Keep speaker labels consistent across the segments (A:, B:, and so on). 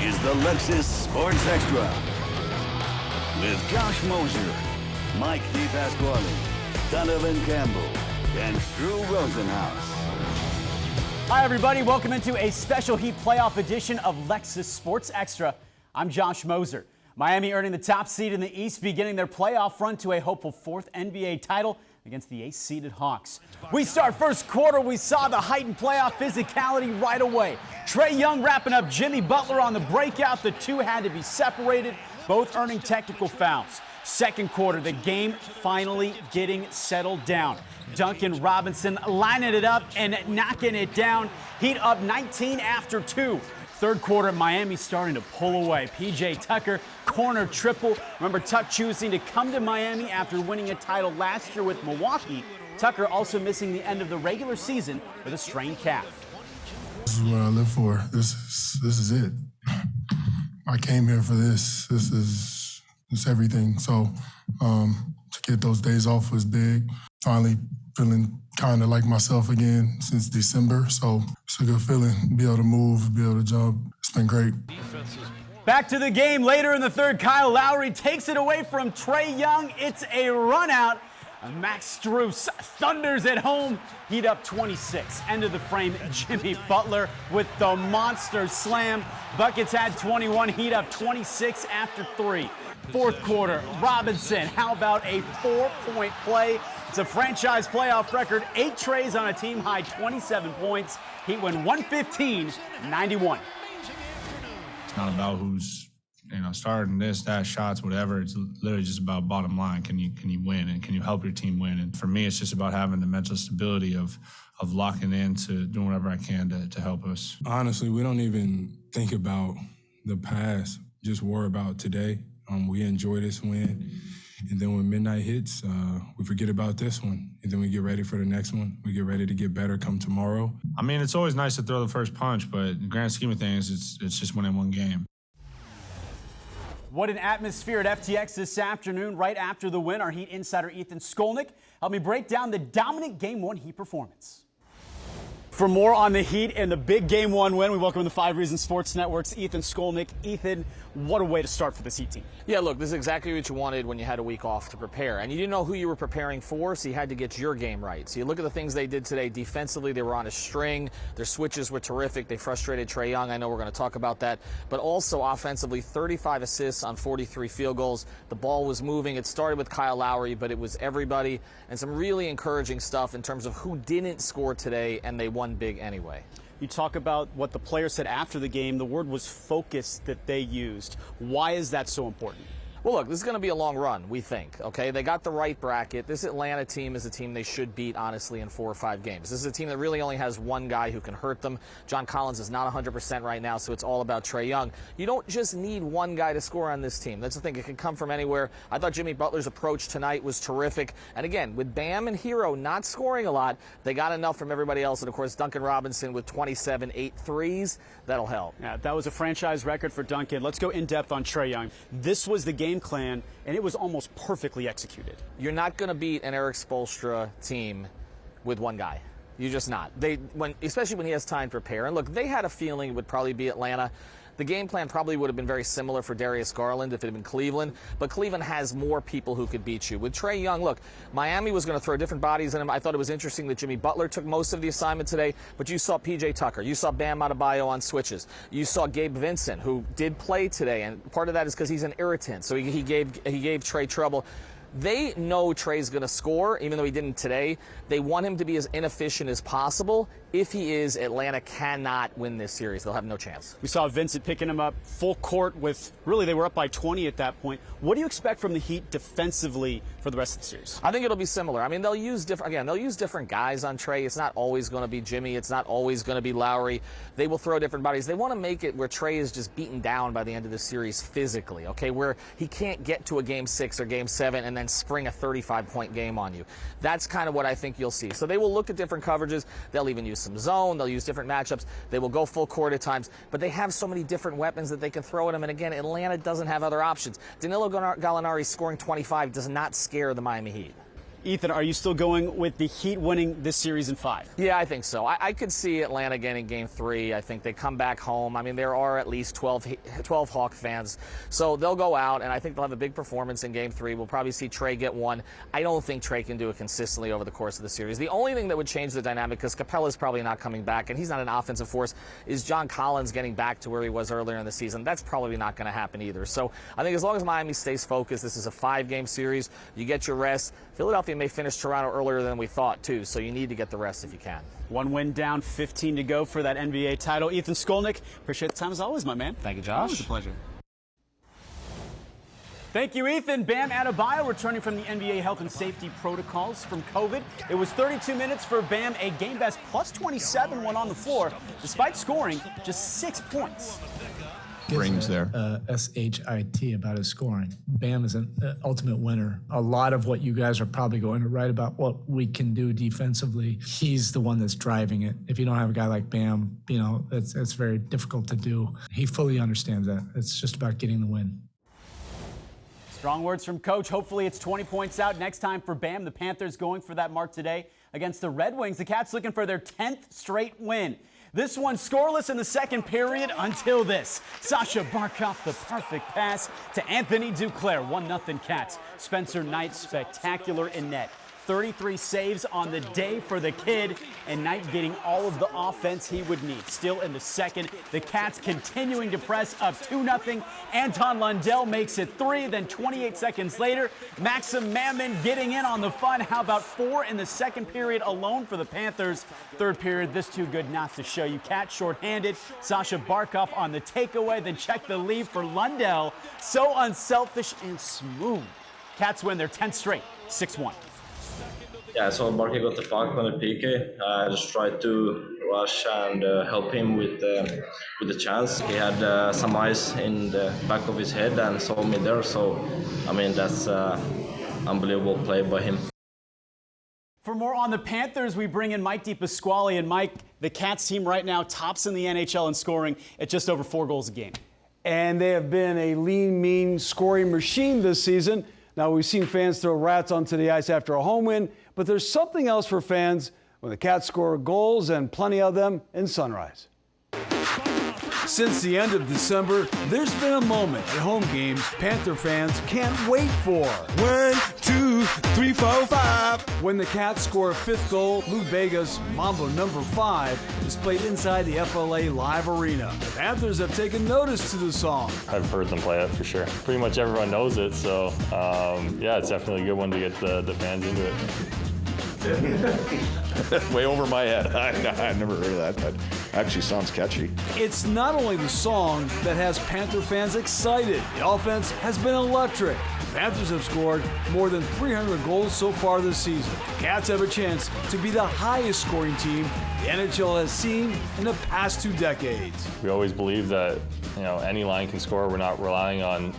A: is the Lexus Sports Extra with Josh Moser, Mike DePasquale, Donovan Campbell, and Drew Rosenhaus.
B: Hi, everybody. Welcome into a special Heat playoff edition of Lexus Sports Extra. I'm Josh Moser. Miami earning the top seed in the East, beginning their playoff run to a hopeful fourth NBA title against the 8th-seeded Hawks. We start first quarter. We saw the heightened playoff physicality right away. Trae Young wrapping up Jimmy Butler on the breakout. The two had to be separated, both earning technical fouls. Second quarter, the game finally getting settled down. Duncan Robinson lining it up and knocking it down. Heat up 19 after 2. Third quarter, Miami starting to pull away. PJ Tucker, corner triple. Remember, Tuck choosing to come to Miami after winning a title last year with Milwaukee. Tucker also missing the end of the regular season with a strained calf.
C: This is what I live for. This is it. I came here for this. This is everything. So to get those days off was big. Finally feeling kind of like myself again since December. So it's a good feeling. Be able to move, be able to jump. It's been great.
B: Back to the game later in the third. Kyle Lowry takes it away from Trae Young. It's a run out. Max Strus thunders at home. Heat up 26. End of the frame, Jimmy Butler with the monster slam. Buckets had 21. Heat up 26 after 3. Fourth quarter, Robinson, how about a 4-point play? It's a franchise playoff record. 8 trays on a team-high 27 points. Heat win 115-91.
D: It's not about who's starting this, that, shots, whatever. It's literally just about bottom line. Can you win, and can you help your team win? And for me, it's just about having the mental stability of locking in to doing whatever I can to help us.
C: Honestly, we don't even think about the past. Just worry about today. We enjoy this win. And then when midnight hits, we forget about this one. And then we get ready for the next one. We get ready to get better come tomorrow.
D: I mean, it's always nice to throw the first punch, but in the grand scheme of things, it's just winning one game.
B: What an atmosphere at FTX this afternoon. Right after the win, our Heat insider Ethan Skolnick helped me break down the dominant Game 1 Heat performance. For more on the Heat and the big Game 1 win, we welcome the 5 Reasons Sports Network's Ethan Skolnick. Ethan, what a way to start for this Heat team.
E: Yeah, look, this is exactly what you wanted when you had a week off to prepare. And you didn't know who you were preparing for, so you had to get your game right. So you look at the things they did today. Defensively, they were on a string. Their switches were terrific. They frustrated Trae Young. I know we're going to talk about that. But also offensively, 35 assists on 43 field goals. The ball was moving. It started with Kyle Lowry, but it was everybody. And some really encouraging stuff in terms of who didn't score today, and they won big anyway.
B: You talk about what the players said after the game. The word was focus that they used. Why is that so important?
E: Well, look, this is going to be a long run, we think, okay? They got the right bracket. This Atlanta team is a team they should beat, honestly, in 4 or 5 games. This is a team that really only has one guy who can hurt them. John Collins is not 100% right now, so it's all about Trae Young. You don't just need one guy to score on this team. That's the thing. It can come from anywhere. I thought Jimmy Butler's approach tonight was terrific. And again, with Bam and Hero not scoring a lot, they got enough from everybody else. And, of course, Duncan Robinson with 27, 8 threes. That'll help.
B: Yeah, that was a franchise record for Duncan. Let's go in depth on Trae Young. This was the game plan, and it was almost perfectly executed.
E: You're not going to beat an Eric Spoelstra team with one guy. You're just not. Especially when he has time to prepare. And look, they had a feeling it would probably be Atlanta. The game plan probably would have been very similar for Darius Garland if it had been Cleveland, but Cleveland has more people who could beat you. With Trae Young, look, Miami was going to throw different bodies in him. I thought it was interesting that Jimmy Butler took most of the assignment today, but you saw PJ Tucker. You saw Bam Adebayo on switches. You saw Gabe Vincent, who did play today, and part of that is because he's an irritant, so he gave Trae trouble. They know Trae's going to score, even though he didn't today. They want him to be as inefficient as possible. If he is, Atlanta cannot win this series. They'll have no chance.
B: We saw Vincent picking him up full court with, really, they were up by 20 at that point. What do you expect from the Heat defensively for the rest of the series?
E: I think it'll be similar. I mean, they'll use different guys on Trae. It's not always going to be Jimmy. It's not always going to be Lowry. They will throw different bodies. They want to make it where Trae is just beaten down by the end of the series physically, okay, where he can't get to a Game 6 or Game 7 and then spring a 35-point game on you. That's kind of what I think you'll see. So they will look at different coverages. They'll even use some zone. They'll use different matchups. They will go full court at times. But they have so many different weapons that they can throw at them. And again, Atlanta doesn't have other options. Danilo Gallinari scoring 25 does not scare the Miami Heat.
B: Ethan, are you still going with the Heat winning this series in 5?
E: Yeah, I think so. I could see Atlanta getting game 3. I think they come back home. I mean, there are at least 12 Hawk fans. So they'll go out, and I think they'll have a big performance in game 3. We'll probably see Trey get 1. I don't think Trey can do it consistently over the course of the series. The only thing that would change the dynamic, because Capella's probably not coming back, and he's not an offensive force, is John Collins getting back to where he was earlier in the season. That's probably not going to happen either. So I think as long as Miami stays focused, this is a 5-game series. You get your rest. Philadelphia may finish Toronto earlier than we thought, too, so you need to get the rest if you can.
B: 1 win down, 15 to go for that NBA title. Ethan Skolnick, appreciate the time as always, my man.
E: Thank you, Josh.
B: Always a pleasure. Thank you, Ethan. Bam Adebayo returning from the NBA health and safety protocols from COVID. It was 32 minutes for Bam, a game best plus 27 when on the floor, despite scoring just 6 points.
F: Rings there.
G: SHIT about his scoring. Bam is an ultimate winner. A lot of what you guys are probably going to write about what we can do defensively, he's the one that's driving it. If you don't have a guy like Bam, you know, it's very difficult to do. He fully understands that. It's just about getting the win.
B: Strong words from Coach. Hopefully it's 20 points out next time for Bam. The Panthers going for that mark today against the Red Wings. The Cats looking for their 10th straight win. This one scoreless in the second period until this. Sasha Barkov, the perfect pass to Anthony Duclair. 1-0 Cats. Spencer Knight spectacular in net. 33 saves on the day for the kid, and Knight getting all of the offense he would need. Still in the second, the Cats continuing to press up 2-0. Anton Lundell makes it 3, then 28 seconds later, Maxim Mammon getting in on the fun. How about 4 in the second period alone for the Panthers? Third period, this too good not to show you. Cats shorthanded, Sasha Barkov on the takeaway, then check the lead for Lundell. So unselfish and smooth. Cats win their 10th straight, 6-1.
H: Yeah, so Barkey got the puck on the PK. I just tried to rush and help him with the chance. He had some eyes in the back of his head and saw me there. So, I mean, that's unbelievable play by him.
B: For more on the Panthers, we bring in Mike DePasquale. And Mike, the Cats team right now tops in the NHL in scoring at just over 4 goals a game.
I: And they have been a lean, mean scoring machine this season. Now, we've seen fans throw rats onto the ice after a home win, but there's something else for fans when the Cats score goals, and plenty of them in Sunrise.
J: Since the end of December, there's been a moment at home games Panther fans can't wait for. 1, 2, 3, 4, 5. When the Cats score a 5th goal, Lou Vega's Mambo number 5 is played inside the FLA Live Arena. The Panthers have taken notice to the song.
K: I've heard them play it for sure. Pretty much everyone knows it, so yeah, it's definitely a good one to get the fans into it.
F: Way over my head. I never heard of that, but actually sounds catchy.
J: It's not only the song that has Panther fans excited. The offense has been electric. The Panthers have scored more than 300 goals so far this season. The Cats have a chance to be the highest scoring team the NHL has seen in the past 2 decades.
K: We always believe that any line can score. We're not relying on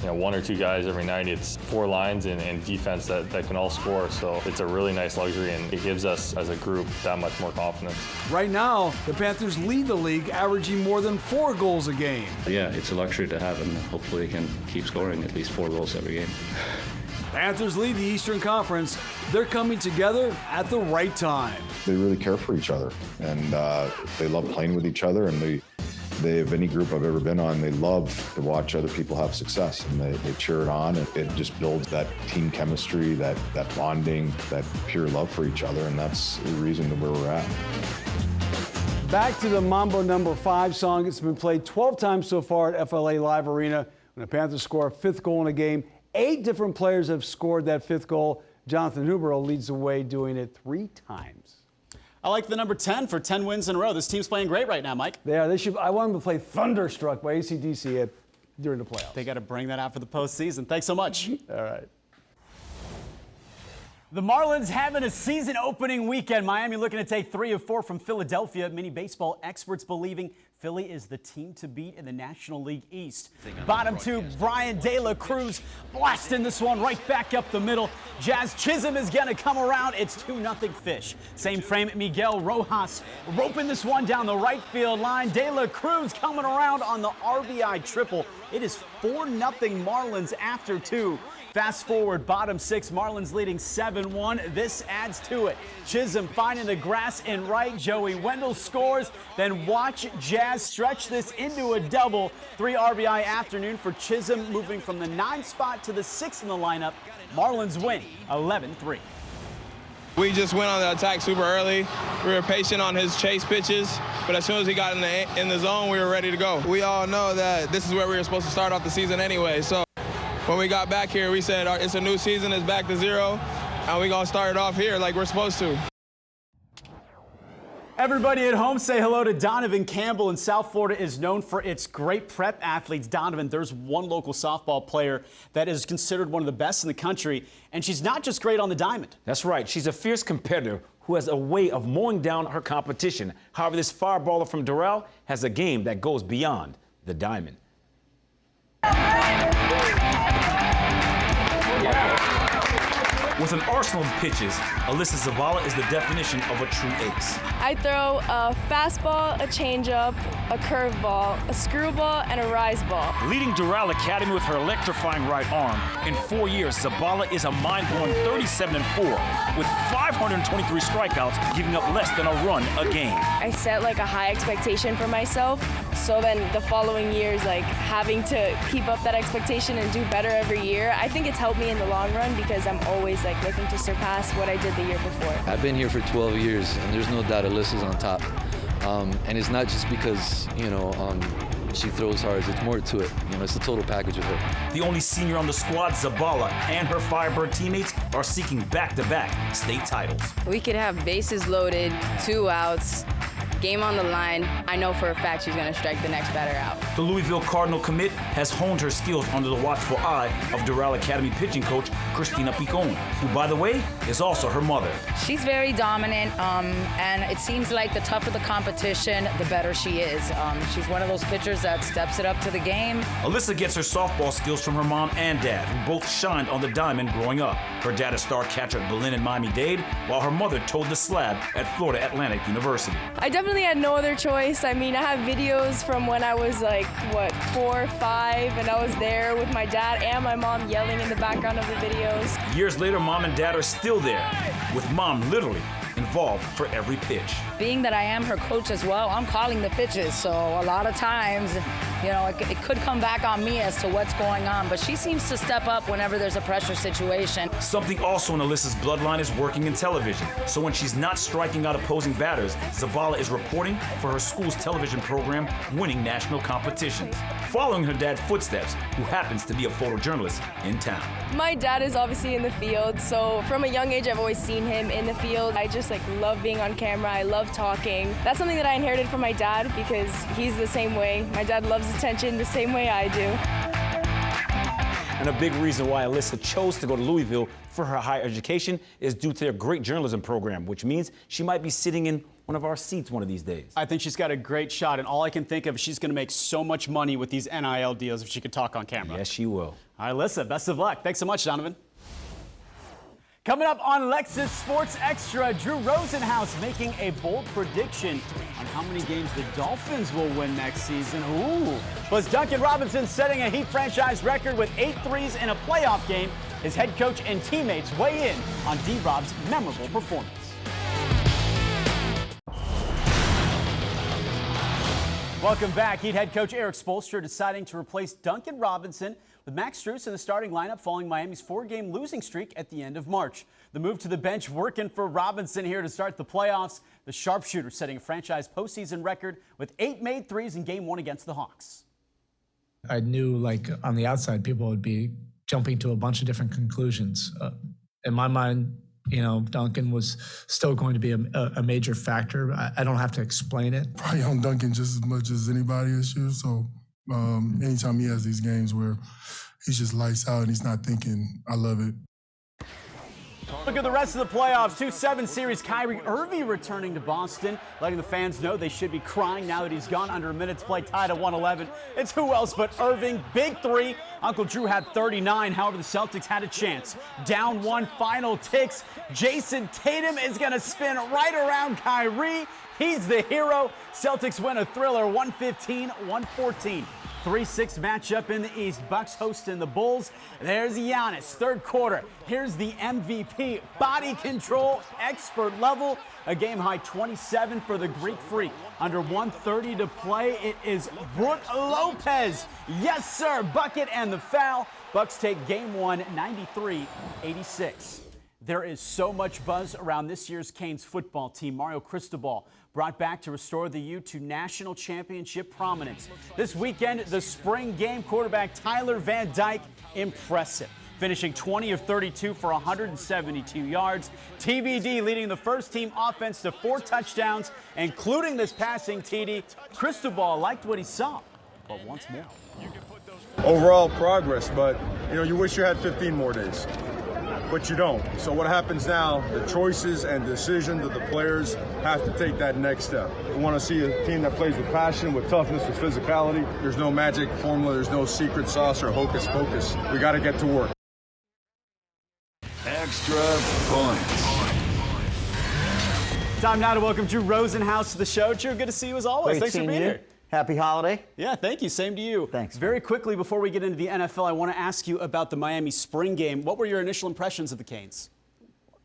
K: 1 or 2 guys every night. It's 4 lines and defense that can all score. So it's a really nice luxury, and it gives us as a group that much more confidence.
J: Right now, the Panthers lead the league, averaging more than 4 goals a game.
L: Yeah, it's a luxury to have, and hopefully they can keep scoring at least 4 goals every game.
J: Panthers lead the Eastern Conference. They're coming together at the right time.
F: They really care for each other, and they love playing with each other, and they of any group I've ever been on, they love to watch other people have success, and they cheer it on. It just builds that team chemistry, that bonding, that pure love for each other, and that's the reason that where we're at.
I: Back to the Mambo number 5 song. It's been played 12 times so far at FLA Live Arena. When the Panthers score a 5th goal in a game, 8 different players have scored that 5th goal. Jonathan Huber leads the way, doing it 3 times.
B: I like the number 10 for 10 wins in a row. This team's playing great right now, Mike.
I: They are. I want them to play Thunderstruck by AC/DC during the playoffs.
B: They got to bring that out for the postseason. Thanks so much.
I: All right.
B: The Marlins having a season opening weekend. Miami looking to take 3 of 4 from Philadelphia. Many baseball experts believing Philly is the team to beat in the National League East. Bottom two, Brian De La Cruz blasting this one right back up the middle. Jazz Chisholm is going to come around. It's 2-0 Fish. Same frame, Miguel Rojas roping this one down the right field line. De La Cruz coming around on the RBI triple. It is 4-0 Marlins after two. Fast forward, bottom six, Marlins leading 7-1. This adds to it. Chisholm finding the grass in right. Joey Wendell scores. Then watch Jazz stretch this into a double. 3 RBI afternoon for Chisholm, moving from the 9th spot to the 6th in the lineup. Marlins win 11-3.
M: We just went on the attack super early. We were patient on his chase pitches, but as soon as he got in the zone, we were ready to go. We all know that this is where we were supposed to start off the season anyway, so when we got back here, we said it's a new season, it's back to zero, and we're going to start it off here like we're supposed to.
B: Everybody at home, say hello to Donovan Campbell. And South Florida is known for its great prep athletes. Donovan, there's one local softball player that is considered one of the best in the country, and she's not just great on the diamond.
N: That's right. She's a fierce competitor who has a way of mowing down her competition. However, this fireballer from Doral has a game that goes beyond the diamond. With an arsenal of pitches, Alyssa Zavala is the definition of a true ace.
O: I throw a fastball, a changeup, a curveball, a screwball, and a rise ball.
N: Leading Doral Academy with her electrifying right arm, in 4 years, Zavala is a mind-blowing 37-4 with 523 strikeouts, giving up less than a run a game.
O: I set like a high expectation for myself, so then the following years, like having to keep up that expectation and do better every year, I think it's helped me in the long run because I'm always like looking to surpass what I did the year before.
P: I've been here for 12 years, and there's no doubt Alyssa's on top. And it's not just because, she throws hard. It's more to it. It's the total package with her.
N: The only senior on the squad, Zabala, and her Firebird teammates are seeking back-to-back state titles.
Q: We could have bases loaded, 2 outs, game on the line. I know for a fact she's going to strike the next batter out.
N: The Louisville Cardinal commit has honed her skills under the watchful eye of Doral Academy pitching coach Christina Picon, who, by the way, is also her mother.
R: She's very dominant, and it seems like the tougher the competition, the better she is. She's one of those pitchers that steps it up to the game.
N: Alyssa gets her softball skills from her mom and dad, who both shined on the diamond growing up. Her dad a star catcher at Berlin and Miami-Dade, while her mother towed the slab at Florida Atlantic University.
O: I definitely had no other choice. I mean, I have videos from when I was like, 4 or 5, and I was there with my dad and my mom yelling in the background of the videos.
N: Years later, mom and dad are still there, with mom literally involved for every pitch.
R: Being that I am her coach as well, I'm calling the pitches, so a lot of times, it could come back on me as to what's going on, but she seems to step up whenever there's a pressure situation.
N: Something also in Alyssa's bloodline is working in television, so when she's not striking out opposing batters, Zavala is reporting for her school's television program, winning national competitions, following her dad's footsteps, who happens to be a photojournalist in town.
O: My dad is obviously in the field, so from a young age, I've always seen him in the field. I just love being on camera. I love talking. That's something that I inherited from my dad because he's the same way. My dad loves attention the same way I do.
N: And a big reason why Alyssa chose to go to Louisville for her higher education is due to their great journalism program, which means she might be sitting in one of our seats one of these days.
B: I think she's got a great shot, and all I can think of is she's going to make so much money with these NIL deals if she could talk on camera.
N: Yes, she will.
B: All right, Alyssa, best of luck. Thanks so much, Donovan. Coming up on Lexus Sports Extra, Drew Rosenhaus making a bold prediction on how many games the Dolphins will win next season. Ooh. Plus, Duncan Robinson setting a Heat franchise record with 8 threes in a playoff game. His head coach and teammates weigh in on D-Rob's memorable performance. Welcome back. Heat head coach Erik Spoelstra deciding to replace Duncan Robinson with Max Strus in the starting lineup following Miami's 4-game losing streak at the end of March. The move to the bench working for Robinson here to start the playoffs. The sharpshooter setting a franchise postseason record with 8 made threes in Game 1 against the Hawks.
G: I knew, on the outside, people would be jumping to a bunch of different conclusions. In my mind, Duncan was still going to be a major factor. I don't have to explain it.
C: Probably on Duncan just as much as anybody this year. So anytime he has these games where he's just lights out and he's not thinking, I love it.
B: Look at the rest of the playoffs. 2-7 series, Kyrie Irving returning to Boston, letting the fans know they should be crying now that he's gone. Under a minute to play, tied at 111. It's who else but Irving. Big three. Uncle Drew had 39. However, the Celtics had a chance. Down one, final ticks. Jason Tatum is going to spin right around Kyrie. He's the hero. Celtics win a thriller, 115-114. 3-6 matchup in the East. Bucks hosting the Bulls. There's Giannis, third quarter. Here's the MVP. Body control, expert level. A game-high 27 for the Greek Freak. Under 1:30 to play, it is Brook Lopez. Yes, sir, bucket and the foul. Bucks take game one, 93-86. There is so much buzz around this year's Canes football team. Mario Cristobal brought back to restore the U to national championship prominence. This weekend, the spring game, quarterback Tyler Van Dyke, impressive. Finishing 20 of 32 for 172 yards. TVD leading the first team offense to 4 touchdowns, including this passing TD. Cristobal liked what he saw, but once more.
S: Overall progress, but you wish you had 15 more days. But you don't. So what happens now, the choices and decisions of the players have to take that next step. We want to see a team that plays with passion, with toughness, with physicality. There's no magic formula. There's no secret sauce or hocus pocus. We got to get to work.
A: Extra points.
B: Time now to welcome Drew Rosenhaus to the show. Drew, good to see you as always.
T: Great
B: Thanks for being here.
T: Happy holiday.
B: Yeah, thank you. Same to you.
T: Thanks.
B: Very quickly, before we get into the NFL, I want to ask you about the Miami spring game. What were your initial impressions of the Canes?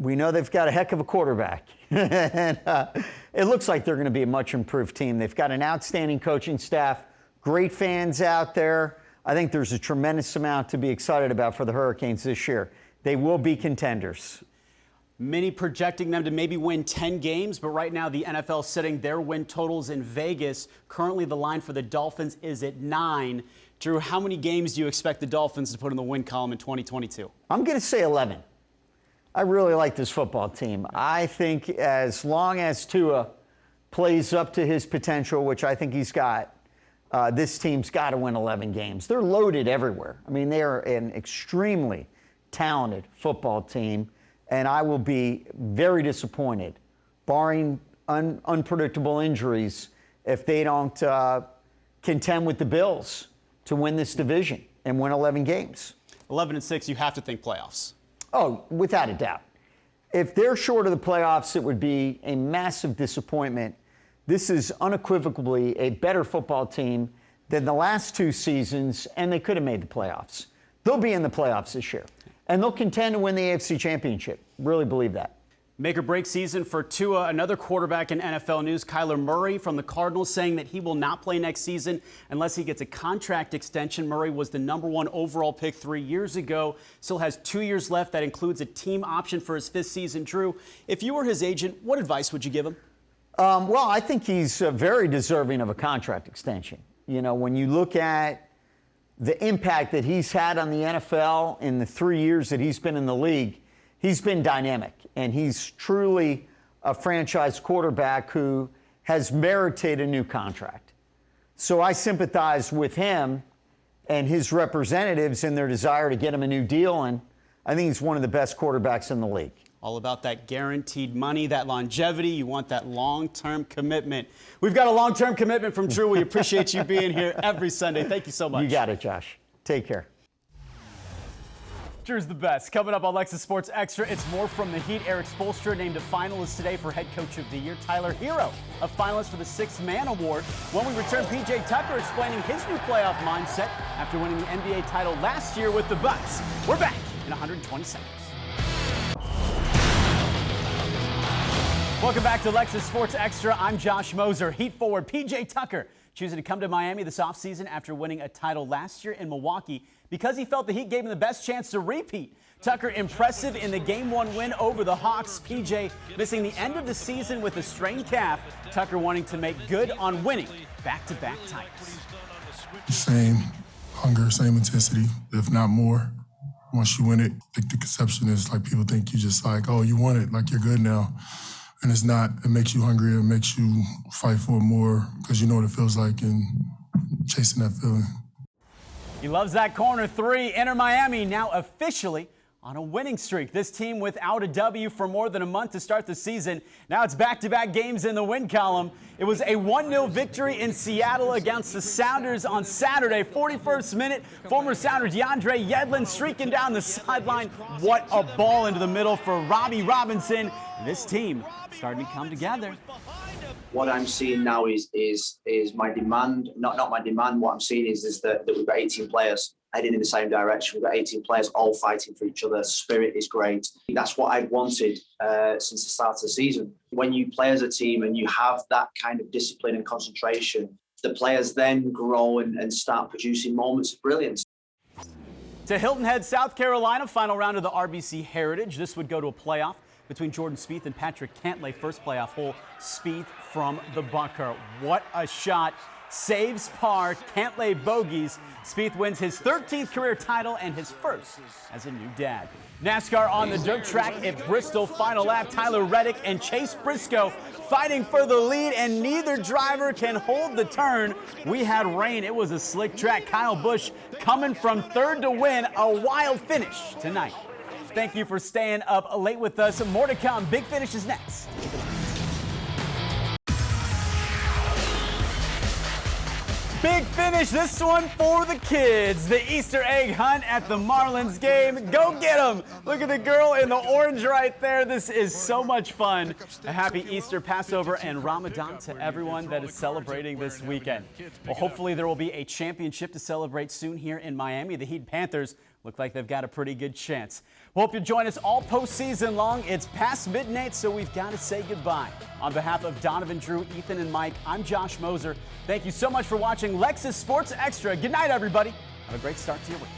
T: We know they've got a heck of a quarterback. And, it looks like they're going to be a much improved team. They've got an outstanding coaching staff, great fans out there. I think there's a tremendous amount to be excited about for the Hurricanes this year. They will be contenders.
B: Many projecting them to maybe win 10 games, but right now the NFL setting their win totals in Vegas. Currently the line for the Dolphins is at 9. Drew, how many games do you expect the Dolphins to put in the win column in 2022?
T: I'm going to say 11. I really like this football team. I think as long as Tua plays up to his potential, which I think he's got, this team's got to win 11 games. They're loaded everywhere. I mean, they are an extremely talented football team. And I will be very disappointed, barring unpredictable injuries, if they don't contend with the Bills to win this division and win 11 games.
B: 11-6, you have to think playoffs.
T: Oh, without a doubt. If they're short of the playoffs, it would be a massive disappointment. This is unequivocally a better football team than the last 2 seasons, and they could have made the playoffs. They'll be in the playoffs this year. And they'll contend to win the AFC Championship. Really believe that.
B: Make or break season for Tua. Another quarterback in NFL news, Kyler Murray from the Cardinals, saying that he will not play next season unless he gets a contract extension. Murray was the #1 overall pick 3 years ago. Still has 2 years left. That includes a team option for his 5th season. Drew, if you were his agent, what advice would you give him?
T: Well, I think he's very deserving of a contract extension. When you look at the impact that he's had on the NFL in the 3 years that he's been in the league, he's been dynamic. And he's truly a franchise quarterback who has merited a new contract. So I sympathize with him and his representatives in their desire to get him a new deal. And I think he's one of the best quarterbacks in the league.
B: All about that guaranteed money, that longevity. You want that long-term commitment. We've got a long-term commitment from Drew. We appreciate you being here every Sunday. Thank you so much.
T: You got it, Josh. Take care.
B: Drew's the best. Coming up on Lexus Sports Extra, it's more from the Heat. Eric Spoelstra named a finalist today for Head Coach of the Year. Tyler Hero, a finalist for the 6th Man Award. When we return, PJ Tucker explaining his new playoff mindset after winning the NBA title last year with the Bucks. We're back in 120 seconds. Welcome back to Lexus Sports Extra. I'm Josh Moser. Heat forward PJ Tucker choosing to come to Miami this offseason after winning a title last year in Milwaukee because he felt the Heat gave him the best chance to repeat. Tucker impressive in the Game 1 win over the Hawks. PJ missing the end of the season with a strained calf. Tucker wanting to make good on winning back-to-back titles.
C: Same hunger, same intensity, if not more. Once you win it, the conception is like people think you just like, oh, you won it, like you're good now. And it's not. It makes you hungrier. It makes you fight for it more because you know what it feels like and chasing that feeling.
B: He loves that corner 3. Inter Miami now officially on a winning streak. This team without a W for more than a month to start the season. Now it's back-to-back games in the win column. It was a 1-0 victory in Seattle against the Sounders on Saturday. 41st minute, former Sounder DeAndre Yedlin streaking down the sideline. What a ball into the middle for Robbie Robinson. This team starting to come together.
U: What I'm seeing now is my demand, not my demand. What I'm seeing is that we've got 18 players heading in the same direction. We've got 18 players all fighting for each other. Spirit is great. That's what I've wanted since the start of the season. When you play as a team and you have that kind of discipline and concentration, the players then grow and start producing moments of brilliance.
B: To Hilton Head, South Carolina, final round of the RBC Heritage. This would go to a playoff between Jordan Spieth and Patrick Cantlay. First playoff hole, Spieth from the bunker. What a shot. Saves par, Cantlay bogeys. Spieth wins his 13th career title and his first as a new dad. NASCAR on the dirt track at Bristol. Final lap, Tyler Reddick and Chase Briscoe fighting for the lead, and neither driver can hold the turn. We had rain. It was a slick track. Kyle Busch coming from third to win. A wild finish tonight. Thank you for staying up late with us. More to come. Big Finish is next. Big Finish, this one for the kids. The Easter egg hunt at the Marlins game. Go get them. Look at the girl in the orange right there. This is so much fun. A happy Easter, Passover, and Ramadan to everyone that is celebrating this weekend. Well, hopefully there will be a championship to celebrate soon here in Miami. The Heat Panthers look like they've got a pretty good chance. We hope you'll join us all postseason long. It's past midnight, so we've got to say goodbye. On behalf of Donovan, Drew, Ethan, and Mike, I'm Josh Moser. Thank you so much for watching Lexus Sports Extra. Good night, everybody. Have a great start to your week.